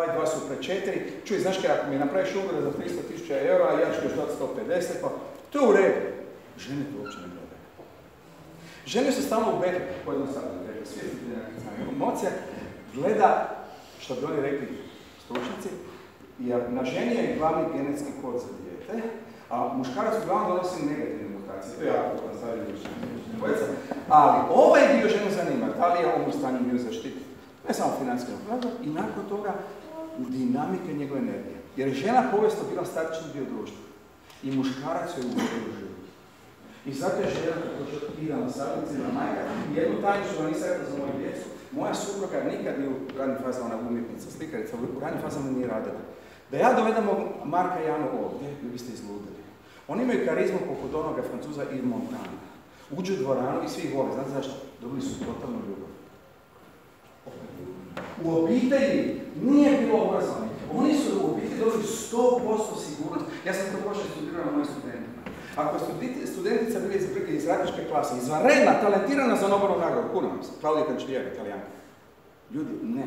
2 su pre 4, čuj, znaš kaj, ako mi napraviš ugovor za 300.000 eura, a ja ću još dati 150, pa to je u redu. Žene to uopće ne gledaju. Žene su stalno u betu, pojednostavno rekli, svjesni nekih emocija, gleda, što bi oni rekli stručnjaci, jer na ženi je glavni genetski kod za dijete, a muškarac uglavnom donosi negativne mutacije, to je jako pojednostavljeno dvojica, ali ovaj dio ženu zanima, da li je on u stanju nju zaštititi, ne samo financijskog pravda, i nakon toga dinamike njegove energije. Jer je žena povijesno bila statični dio društva i muškarac je u životu. I zato je žena, kako što idem na savjetnicima, majka, jednu tajnu što vam nisam rekla za moju djecu, moja supruga nikad nije u radnim fazama, ona umjetnica, slikarica, u radnim fazama nije radila. Da ja dovedem Marka i Janu ovdje, vi biste izludili. Oni imaju karizmu poput onoga Francuza Yves Montand. Uđu u dvoranu i svi ih vole. Znate zašto? Dobili su totalnu ljubav. U obitelji nije bilo obrazovanje. Oni su u obitelji dobili 100% sigurnost. Ja sam to prošle studirao na mojim studentima. Ako studentica bila iz radničke klase, izvanredna, talentirana za Nobelovu nagradu, kuna vam se, Claudia Cancellieri, Italijanka. Ljudi, ne.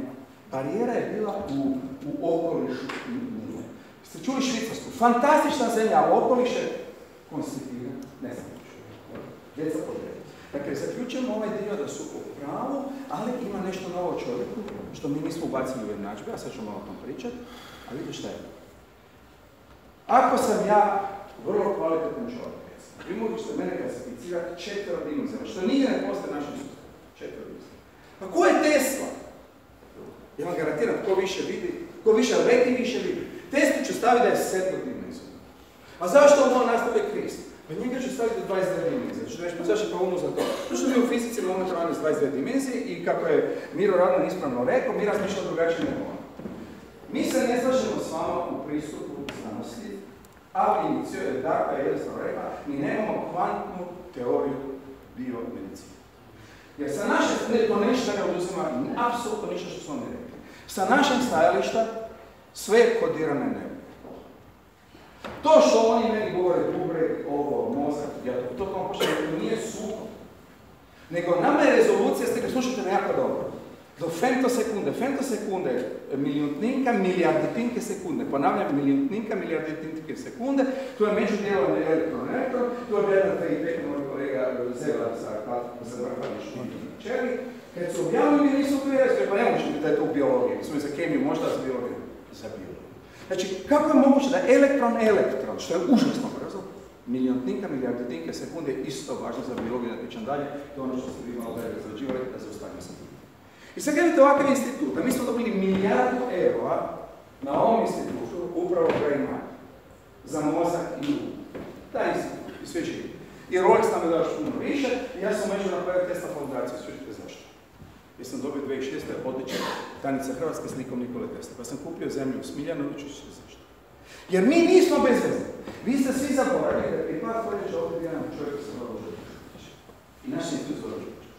Barijera je bila u okolišu. Ste čuli Švicarsku? Fantastična zemlja, a okoliš je konstituiran. Ne znam čuli. Djeca podredi. Dakle, zaključujemo ovaj dio da su u pravu, ali ima nešto novo o čovjeku, što mi nismo ubacili u jednadžbe, ja sad ću malo o tom pričati, a vidite šta je. Ako sam ja vrlo kvalitetan čovjek, vi možete mene klasificirati 4 dimenzija, što nije ne postoje našem sustavu. 4 dimenzija. Pa ko je Tesla? Ja vam garantiram, ko više vidi, ko više leti, više vidi. Teslu ću staviti da je 7 dimenzija. A zašto on nastavi Krist? Pa njega ću staviti do 22 dimenzije. Ću reći, pa zašto je pa umno za to? Zato što mi u fizici imamo momentalno s 22 dimenzije i kako je Miro Radman ispravno rekao, mi razmišljamo drugačije nego on. Mi se ne slažemo s vama u pristupu znanosti, ali inicio je Darka jednostavno rekla, mi nemamo kvantnu teoriju biomedicine. Jer sa naše, to ništa ne oduzima, apsolutno ništa što su oni rekli. Sa našeg stajališta sve je kodirano energije. To što oni meni govore, bubreg, ovo, mozak, ja to kao pošto nije suko. Nego nama je rezolucija, ste ga slušate me jako dobro. Do femtosekunde, milijutninka, milijardetinke sekunde. Ponavljam, milijutninka, milijardetinke sekunde. Tu je međudijelo elektron, tu je Bernard i moj kolega Zevar sa vrhvaničnim čeli. Kad su objavili, mi nismo tu jesu, pa ne možete da je to u biologiji, smo za kemiju, možda za biologiju, za biologiju. Znači, kako je moguće da elektron, što je užasno brzo, milijutninka, milijardetinke sekunde je isto važno za biologiju, da pričam dalje, to je ono što ste vi malo dalje razrađivali, da zaustavljam sam. I sad gledajte ovakav institut, a mi smo dobili milijardu eura na ovom institutu, upravo koja ima, za mozak i um. Taj institut, i sve živi. I Rolex nam je dao još puno više, i ja sam među napravio Tesla fondaciju, sviđate zašto. Jer sam dobio 2006. odličan Danica Hrvatske s likom Nikole Tesla, pa sam kupio zemlju u Smiljanoviću, sve zašto. Jer mi nismo bez veze. Vi ste svi zaboravili da je par stoljeća ovdje jedan čovjek sa Ruđer Bošković. I naš institut za Ruđer Bošković.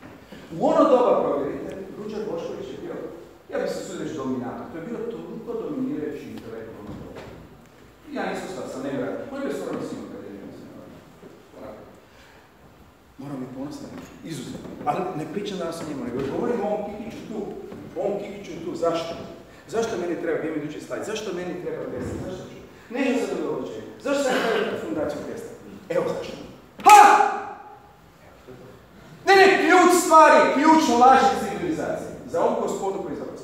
U ono doba, provjerite, Ruđer Bošković je bio, ja bih se sudio reći dominant, to je bilo toliko dominirajući intelekt u ono doba. I ja nisam stao sa nevjerojatno, on je bio skoro svima kad je njemu se nevjerojatno. Moram biti ponosno, izuzetno. Ali ne pričam danas o njemu, nego govorim o ovom Kikiću tu. O ovom Kikiću tu, zašto? Zašto meni treba, gdje mi idući slajd? Zašto meni treba Tesla? Zašto ću? Neću se dogovođenje. Zašto sam napravio fundaciju Tesla? Evo zašto. Ha! Ne, ključ stvari, ključno laži civilizacije. Za ovu gospodu koji zapravo.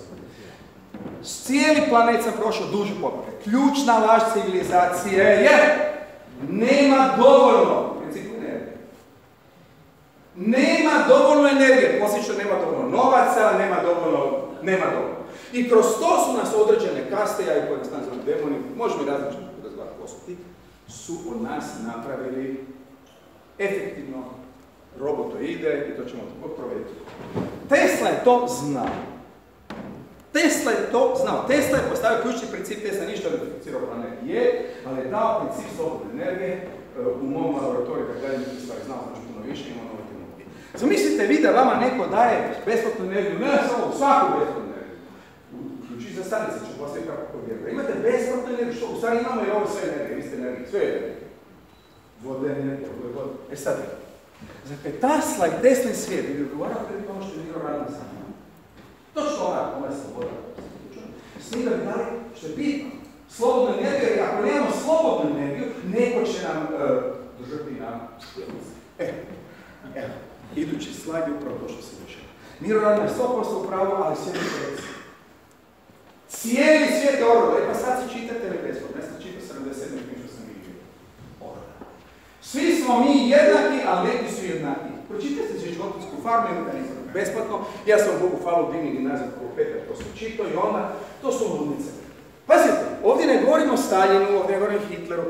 Cijeli planet sam prošao duži popak. Ključna laž civilizacije je nema dovoljno. Nema dovoljno energije, posjećno nema dovoljno novaca, nema dovoljno. I kroz to su nas određene kaste, ja i koje nas nazvam demoni, možemo i različiti razgovarati poslati, su od nas napravili efektivno robotoide i to ćemo provjeriti. Tesla je to znao. Tesla je postavio ključni princip, Tesla ništa ne identificirao planet je, ali je dao princip slobodne energije u mom laboratoriju, kada dalje neke stvari znao, znači puno više, imamo nove tehnologije. Zamislite vi da vama neko daje besplatnu energiju, ne samo svaku besplatnu energiju. Uključujući za stanice, ću postaviti kako povjeruje. Imate besplatnu energiju, što u stvari imamo i ovo sve energije, vi ste energije, sve energije. Vode energije, vode. E sad, dakle, Tesla i Teslin svijet bi odgovarao kada bi ono što je Miro Radman sam. Točno ona je sloboda. s njim da bi dali što je bitno. Slobodnu energiju, jer ako nemamo slobodnu energiju, neko će nam držati na sjednici. Evo, idući slajd je upravo to što se dešava. Miro radi na 100% u pravu, ali sjednice reci. Cijeli svijet je Orwell. Pa sad si čitate ili besplatno. Ja sam čitao 77. knjižu sam vidio. Orwell. Svi smo mi jednaki, ali neki su jednaki. Pročitajte si Životinjsku farmu i organizam. Besplatno. Ja sam Bogu hvalu divni gimnazijak kao Petar, to sam čitao i onda, to su ludnice. Pazite, ovdje ne govorimo o Staljinu, ovdje ne govorimo o Hitleru.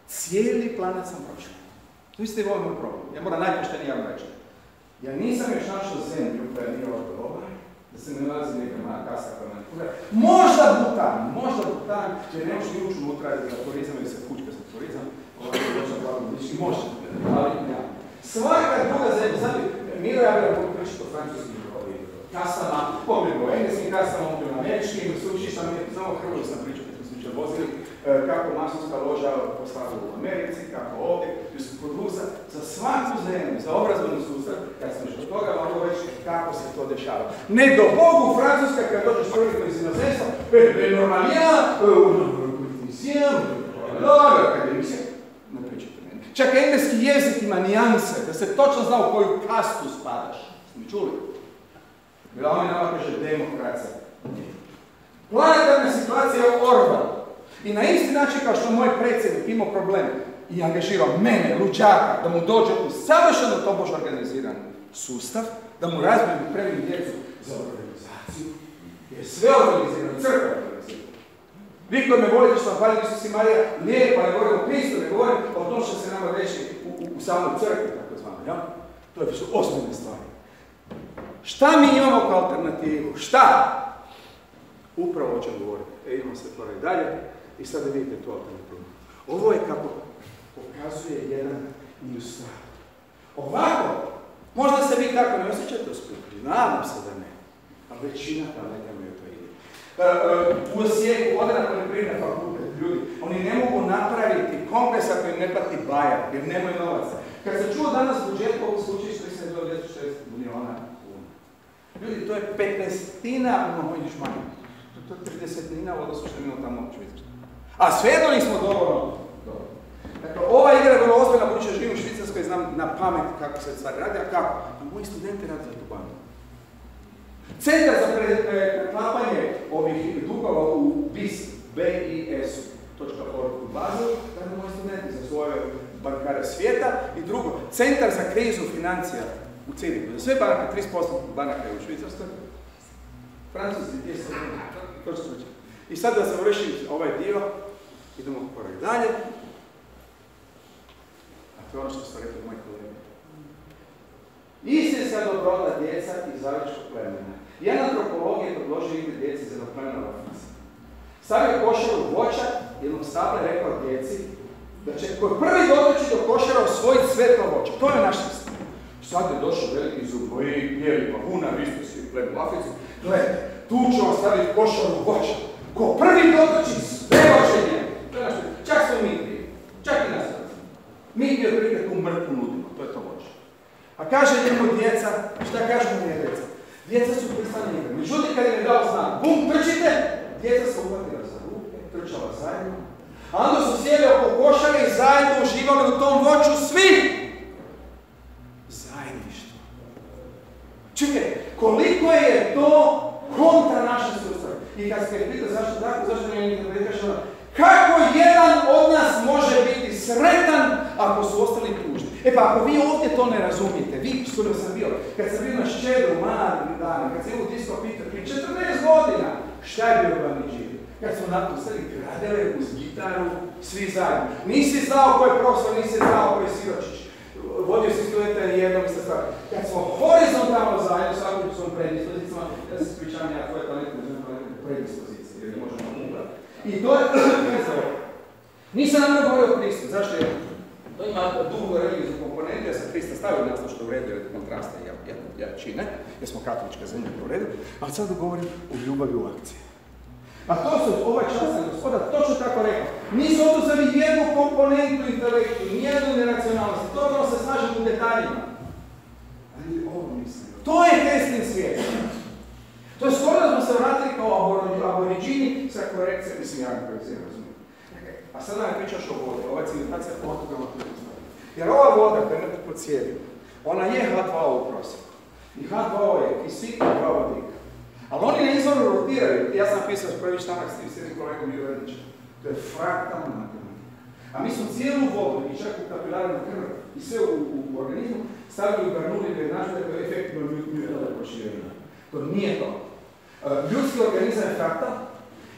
Cijeli planet sam pročio. Vi ste imali moj problem. Ja moram najpoštenije vam reći. Ja nisam još našao zemlju koja nije Orwell, da se ne nalazi neka moja kasa koja manipulira. Možda Butan, jer ne možeš ni ući unutra za turizam ili se fučka za turizam. Možda, ali ja. Svaka druga zemlja, znači, Miro ja bih mogu pričati o francuskim kasama, pomimo o engleskim kasama, pomimo o američkim, sučištam, samo Hrvoju sam pričao kad smo se vozili, kako masonska loža postavila u Americi, kako ovdje, gdje su kod Rusa, za svaku zemlju, za obrazovni sustav, kad smo još od toga mogu reći kako se to dešava. Ne do Bogu Francuska, kad dođeš prvi iz inozemstva, normalija, ne pričajte meni. Čak engleski jezik ima nijanse, da se točno zna u koju kastu spadaš. Ste mi čuli? Bila oni nama kaže demokracija. Planetarna situacija je Orwell. I na isti način kao što moj predsjednik imao problem i angažirao mene, luđaka, da mu dođe u savršeno tobož organiziran sustav, da mu razbijem i premijem djecu za organizaciju, jer sve organizirano, crkva je organizirana. Vi koji me volite što vam hvalim Isus i Marija, ne, pa ne govorim o Kristu, ne govorim o tom što se nama reći u samoj crkvi, tako zvano, ja? To su osnovne stvari. Šta mi imamo kao alternativu? Šta? Upravo o čem govorim. Idemo se torej dalje i sada vidite tu alternativu. Ovo je kako pokazuje jedan ilustrator. Ovako, možda se vi tako ne osjećate u Splitu, nadam se da ne, ali većina planeta imaju to ide. U Osijeku ode na poljoprivredni fakultet ljudi, oni ne mogu napraviti kongres ako im ne plati Bayer, jer nemaju novaca. Kad sam čuo danas budžet ovog slučajišta, mislim da je 240 miliona kuna. Ljudi, to je 15-tina, imamo vidiš manje. To je 30-tina u odnosu što je imamo tamo u Švicarskoj. A svejedno nismo dovoljno. Dakle, ova igra je vrlo ozbiljna, budući da živim u Švicarskoj i znam na pamet kako se stvari radi, a kako? Moji studenti rade za tu banku. Centar za preklapanje ovih dugova u BIS.org u Baselu, rade moji studenti za svoje bankare svijeta. I drugo, Centar za krizu financija u Cirihu. Za sve banke, 30% banaka je u Švicarskoj. Francuski, gdje se to će slučaj. I sad da završim ovaj dio, idemo korak dalje. A to je ono što ste rekli moji kolegi. Istinska dobrota djeca iz zavičkog plemena. Jedan antropolog je predložio ime djeci za plemena Lafisa. Stavio košaru voća, jednog stabla je rekao djeci da će koji prvi doći do košara osvojiti sve to voće. To je naš sistem. Sad je došao veliki zuboji, bijeli pahuna, vi ste svi plemu Laficu. Gledajte, tu ćemo staviti košaru voća. Ko prvi doći sve voće njemu. Čak smo mi krivi. Čak i nas. Mi bi otprilike tu mrtvu nudimo. To je to voće. A kaže njemu djeca, šta kažu mu nije djeca? Djeca su pristane igre. Međutim, kad im je dao znak, bum, trčite, djeca su uhvatila za ruke, trčala zajedno. A onda su sjeli oko košare i zajedno uživali u tom voću svi. Zajedništvo. Čekaj, koliko je to kontra naše sustave? I kad se pita zašto tako, zašto ne je kaže ona, kako jedan od nas može biti sretan ako su ostali tužni? E pa ako vi ovdje to ne razumijete, vi, s kojim sam bio, kad sam bio na Ščedru, mali dani, kad sam bio u Disco Peter, prije 14 godina, šta je bio glavni džir? Kad smo napustili gradele uz gitaru, svi zajedno. Nisi znao ko je profesor, nisi znao ko je Siročić. Vodio si studenta jednom iste stvari. Kad smo horizontalno zajedno, svakom svom predispozicijama, ja se ispričavam, ja tvoje talente uzmem predispozicije, jer ne možemo ubrati. I to je, nisam nam govorio o Kristu, zašto je? To ima duhu religijsku komponentu, ja sam Krista stavio na to što u redu, jer kontrasta jačine, jer smo katolička zemlja u redu, ali sad govorim o ljubavi u akciji. A to su ovaj časni gospodar točno tako rekao. Nisu oduzeli jednu komponentu intelektu, nijednu neracionalnosti, totalno se slažem u detaljima. Ali ovo mislim. To je Teslin svijet. To je skoro da smo se vratili kao aboriđini korekcija, mislim ja ne razumijem. A sada nam pričaš o vodi, ova civilizacija Portugala tu postoji. Jer ova voda koja je nekako cijevi, ona je H2O u prosjeku. I H2O je kisik i 2 vodika. Ali oni na izvoru rotiraju, ja sam napisao prvi članak s tim kolegom Jurelićem. To je fraktalna matematika. A mi smo cijelu vodu, i čak u kapilarnu krv, i sve u organizmu, stavili u Bernoullijeve jednadžbe koje je efektivno Newtonove proširenja. To nije to. Ljudski organizam je fraktal,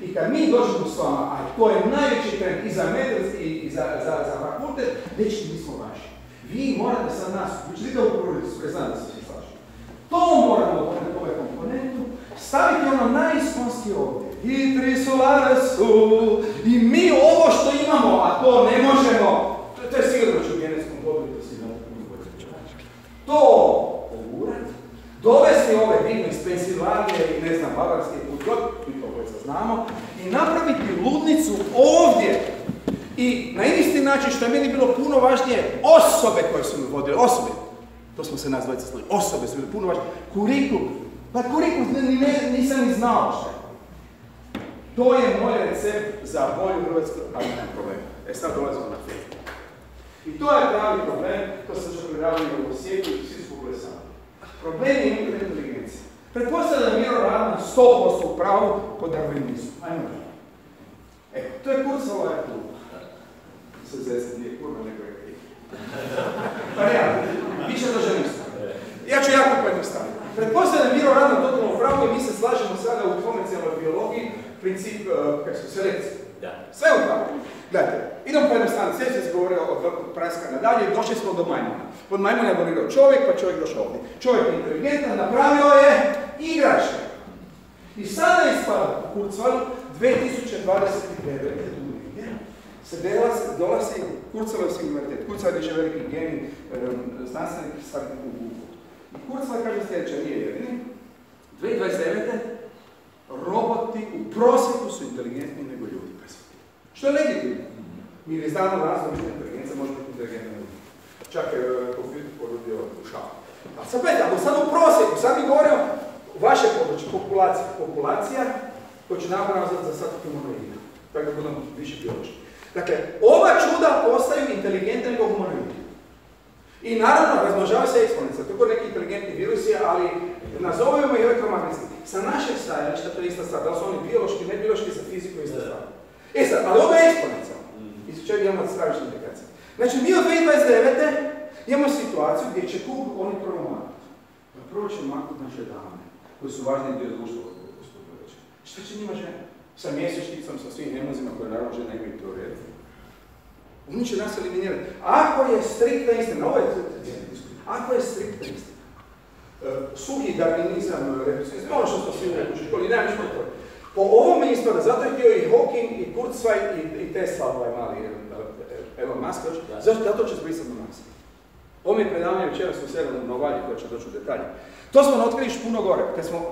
i kad mi dođemo s vama, a to je najveći trend i za medicinski i za fakultet, već mi smo vaši. Vi morate sad nas, vi ćete u porodicu, koji znam da se svi slažu. To moramo doneti ovaj komponentu, staviti ono najiskonski ovdje. I tri solare su, i mi ovo što imamo, a to ne možemo, to je sigurno će u genetskom kodu, to si to pogurati, dovesti ove divne iz Pensilvanije i ne znam, Bavarske put god, mi to koje znamo, i napraviti ludnicu ovdje. I na isti način, što je meni bilo puno važnije, osobe koje su mi vodile, osobe, to smo se nas dvojica slali, osobe su bile puno važnije, kurikulum, pa kurikulum nisam ni znao što je. To je moj recept za bolju Hrvatsku, ali nemam problema. Sad dolazimo na film. I to je pravi problem, to sam što predavljeno u Osijeku i svi su poglesali. Problem je inteligencija. Pretpostavljam da Miro Radman 100% u pravu po darwinizmu. Ajmo da. To je Kurzweilova kluba. Se zezati nije kurva, nego je kriv. Pa realno, više da želim staviti. Ja ću jako pojednostaviti. Pretpostavljam da Miro Radman totalno u pravu i mi se slažemo sada u komercijalnoj biologiji princip selekcije. Sve u pravu. Gledajte, idemo pojednostaviti. Sve se govorio od praska nadalje i došli smo do majmuna. Od majmuna je evoluirao čovjek, pa čovjek došao ovdje. Čovjek je inteligentan, napravio je igračke. I sada je ispada u Kurzweilu 2029. se dolazi Kurzweilov singularitet. Kurzweil je veliki genij, znanstvenik staviti u Google. I Kurzweil kaže sljedeće, nije jedini. 2029. roboti u prosjeku su inteligentniji nego ljudi. Što je legitimno. Mi iz danog razloga inteligencija može biti inteligentna ljudi. Čak je kompjuter porudio u šalu. Ali sad gledajte, ali sad u prosjeku, sad mi govorimo vaše područje, populacija, koja će napravno za sad humanoida. Tako da budemo više biološki. Dakle, ova čuda postaju inteligentne nego humanoidi. I naravno, razmnožava se eksponencijalno. To je neki inteligentni virusi, ali nazovemo i elektromagnetski. Sa našeg stajališta to je ista stvar. Da li su oni biološki, ne biološki, sa fizikom ista stvar. Sad, ali ovo je eksponencijalno. Iz čega imamo stravične implikacije. Znači, mi od 2029. imamo situaciju gdje će kuk oni prvo maknuti. Prvo će maknuti naše dame, koji su važni dio društva od gospodina. Šta će njima žena? Sa mjesečnicom, sa svim hemozima koje naravno žena imaju to redu. Oni će nas eliminirati. Ako je striktna istina, ovo je ako je striktna istina, suhi darwinizam, ono što smo svi u školi, nema ništa to. Po ovome ispada, zato je htio i Hawking, i Kurzweil, i Tesla, ovaj mali Elon Musk, zato će zbrisati na nas. Ovo mi je predavanje večeras u Severnom Novalji, koja će doći u detalje. To smo otkrili puno gore,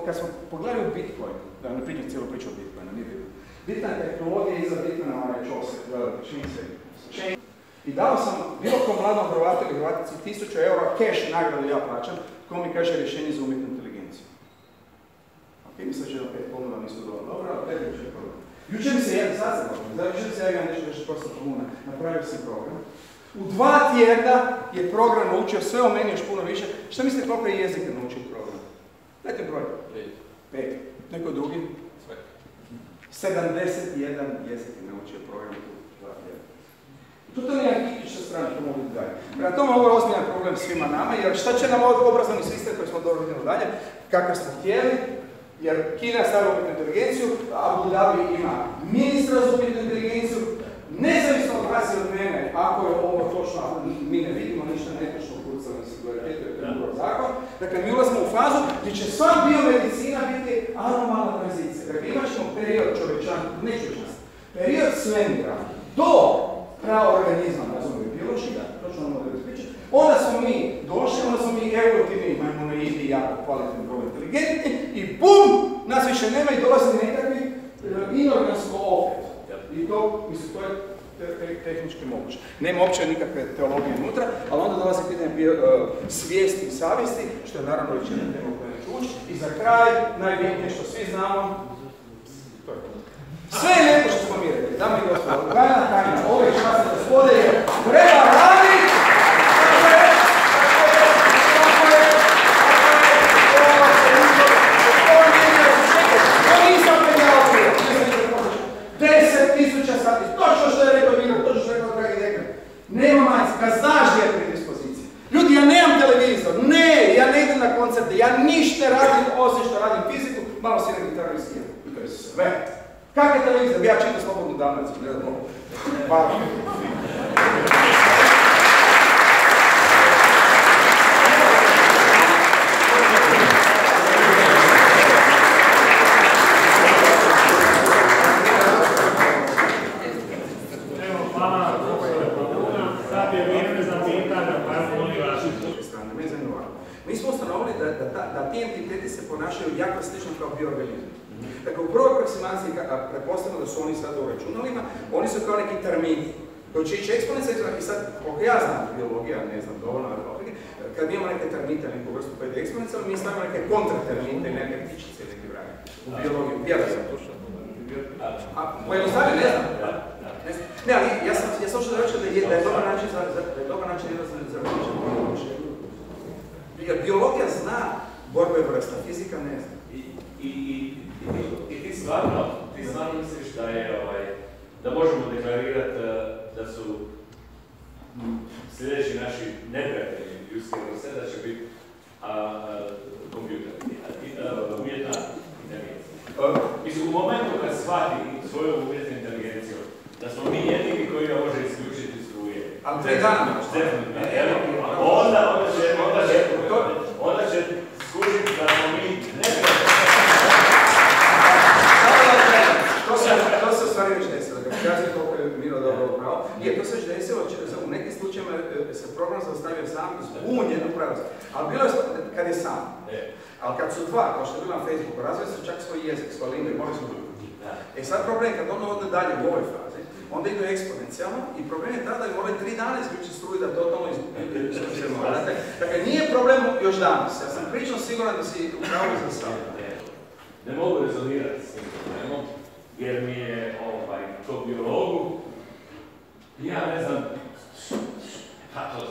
kad smo pogledali u Bitcoin, da ne pričam cijelu priču o Bitcoinu, nije bilo. Bitna je tehnologija iza Bitcoina, onaj čose, chain. I dao sam bilo kom mladom Hrvatu ili Hrvatici 1000 eura cash nagradu ja plaćam, ko mi kaže rješenje za umjetnu inteligenciju. Ok, mislim će da 5 ponuda nisu dovoljno dobro, ali 5 još je problem. Jučer mi se jedan, sad sam dobro, jučer mi se javio nešto prosto komuna, napravio sam program. U 2 tjedna je program naučio sve o meni još puno više. Šta mislite koliko je jezika naučio program? Dajte broj. 5. Neko drugi? 71 jezik je naučio program u 2 tjedna. Tu to nije tipična strana što mogu dalje. Prema tome ovo je ozbiljan problem svima nama, jer šta će nam obrazovni sistem koji smo dovodili dalje, kakav smo htjeli, jer Kina stavila umjetnu inteligenciju, Abu Dhabi ima ministra za umjetnu inteligenciju, nezavisno od vas i od mene, ako je ovo točno, mi ne vidimo ništa netočno u Kurzweilov singularitet, to je drugo zakon, dakle mi ulazimo u fazu gdje će sva biomedicina biti anomalna tranzicija. Dakle imat ćemo period period svemira do praorganizma, razumiju biološki, točno ono da različiti, onda smo mi došli, onda smo mi evolutivni majmunoidi, jako kvalitetni, vrlo inteligentni i bum, nas više nema i dolazi nekakvi inorgansko opet. I to, mislim, to je tehnički moguće. Nema uopće nikakve teologije unutra, ali onda dolazi pitanje svijesti i savjesti, što je naravno već jedna tema koja neću ući. I za kraj, najbitnije što svi znamo, to je to. Sve je televizija, bi ja čitam Slobodnu Dalmaciju, ne da Bogu. Hvala. Mi smo ustanovili da ti entiteti se ponašaju jako slično kao bioorganizmi. Dakle, u prvoj approksimaciji pretpostavljamo da su oni sada u računalima, oni su kao neki termini koji će ići eksponencijalno i sad, koliko ja znam biologija, ne znam dovoljno, kad imamo neke termite, neku vrstu koja ide eksponencijalno, mi stavimo neke kontratermite i neke ptičice ili neki vragi. U biologiju, vjerao sam. A pojednostavljeno, ne znam. Ne, ali ja sam hoću da reći da je dobar način za razmišljanje. Jer biologija zna borbe vrsta, fizika ne zna. I ti stvarno misliš da možemo deklarirati da su sljedeći naši neprijatelji ljudske vrste, da će biti kompjuter, umjetna inteligencija. Mislim, u momentu kad shvati svoju umjetnu inteligenciju, da smo mi jedini koji ga može isključiti struje. Ali 3 dana. Onda će skužiti da smo mi neprijatelji. To se u stvari već desilo. Da kažem koliko je Miro dobro upravo. To se već desilo, u nekim slučajima se program zaustavio sam zbunjen upravo. Ali bilo je kad je sam. Ali kad su dva, kao što je bilo na Facebooku, razvili su čak svoj jezik, svoj lingve, morali su drugi. Sad problem je kad ono ode dalje u ovoj fazi, onda idu eksponencijalno i problem je tada da moraju 3 dana isključiti struju da totalno isključimo. Dakle, nije problem još danas. Ja sam pričao siguran da si upravo za sad. Ne mogu rezonirati.